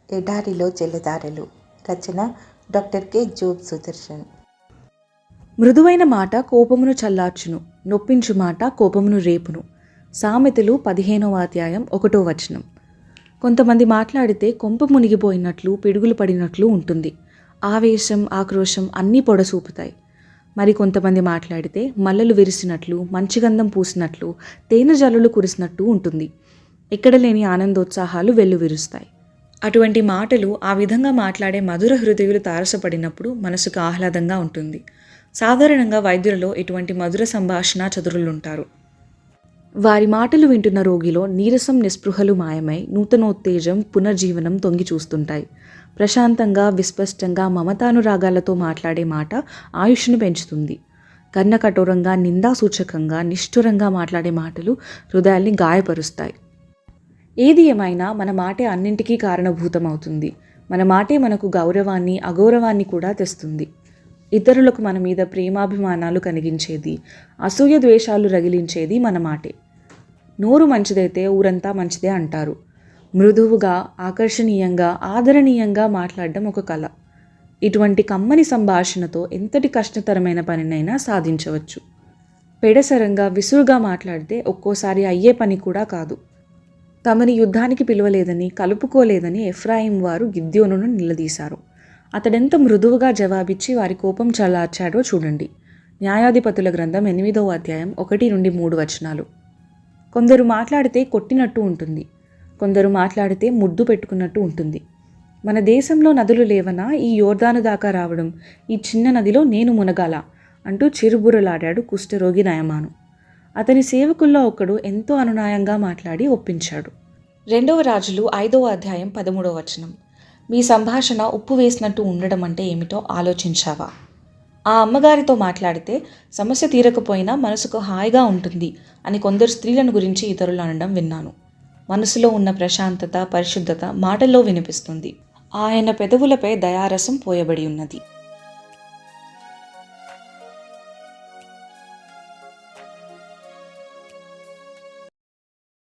ఎడారిలో జలధారలు. రచన doctor K. Job Sudarshan. మృదువైన మాట కోపమును చల్లార్చును, నొప్పించు మాట కోపమును రేపును. సామెతలు 15వ అధ్యాయం 1వ వచనం. కొంతమంది మాట్లాడితే కొంప మునిగిపోయినట్లు, పిడుగులు పడినట్లు ఉంటుంది. ఆవేశం, ఆక్రోశం అన్నీ పొడసూపుతాయి. మరి కొంతమంది మాట్లాడితే మల్లెలు విరిసినట్లు, మంచిగంధం పూసినట్లు, తేనె జల్లులు కురిసినట్టు ఉంటుంది. ఎక్కడ లేని ఆనందోత్సాహాలు వెల్లువిరుస్తాయి. అటువంటి మాటలు, ఆ విధంగా మాట్లాడే మధుర హృదయులు తారసపడినప్పుడు మనసుకు ఆహ్లాదంగా ఉంటుంది. సాధారణంగా వైద్యులలో ఇటువంటి మధుర సంభాషణ చతురులుంటారు. వారి మాటలు వింటున్న రోగిలో నీరసం, నిస్పృహలు మాయమై నూతనోత్తేజం, పునర్జీవనం తొంగి చూస్తుంటాయి. ప్రశాంతంగా, విస్పష్టంగా, మమతానురాగాలతో మాట్లాడే మాట ఆయుష్ను పెంచుతుంది. కర్ణకఠోరంగా, నిందాసూచకంగా, నిష్ఠురంగా మాట్లాడే మాటలు హృదయాల్ని గాయపరుస్తాయి. ఏది ఏమైనా మన మాటే అన్నింటికీ కారణభూతమవుతుంది. మన మాటే మనకు గౌరవాన్ని, అగౌరవాన్ని కూడా తెస్తుంది. ఇతరులకు మన మీద ప్రేమాభిమానాలు కలిగించేది, అసూయ ద్వేషాలు రగిలించేది మన మాటే. నోరు మంచిదైతే ఊరంతా మంచిదే అంటారు. మృదువుగా, ఆకర్షణీయంగా, ఆదరణీయంగా మాట్లాడడం ఒక కళ. ఇటువంటి కమ్మని సంభాషణతో ఎంతటి కష్టతరమైన పనినైనా సాధించవచ్చు. పెడసరంగా, విసురుగా మాట్లాడితే ఒక్కోసారి అయ్యే పని కూడా కాదు. తమని యుద్ధానికి పిలవలేదని, కలుపుకోలేదని ఎఫ్రాయిం వారు గిద్యోనును నిలదీశారు. అతడెంత మృదువుగా జవాబిచ్చి వారి కోపం చల్లార్చాడో చూడండి. న్యాయాధిపతుల గ్రంథం 8వ అధ్యాయం 1-3 వచనాలు. కొందరు మాట్లాడితే కొట్టినట్టు ఉంటుంది, కొందరు మాట్లాడితే ముద్దు పెట్టుకున్నట్టు ఉంటుంది. మన దేశంలో నదులు లేవనా ఈ యోర్దాను దాకా రావడం, ఈ చిన్న నదిలో నేను మునగాల అంటూ చిరుబుర్రలాడాడు కుష్ఠరోగి నయమాను. అతని సేవకుల్లో ఒకడు ఎంతో అనునాయంగా మాట్లాడి ఒప్పించాడు. 2వ రాజులు 5వ అధ్యాయం 13వ వచనం. మీ సంభాషణ ఉప్పు వేసినట్టు ఉండడం అంటే ఏమిటో ఆలోచించావా? ఆ అమ్మగారితో మాట్లాడితే సమస్య తీరకపోయినా మనసుకు హాయిగా ఉంటుంది అని కొందరు స్త్రీలను గురించి ఇతరులు అనడం విన్నాను. మనసులో ఉన్న ప్రశాంతత, పరిశుద్ధత మాటల్లో వినిపిస్తుంది. ఆయన పెదవులపై దయారసం పోయబడి ఉన్నది.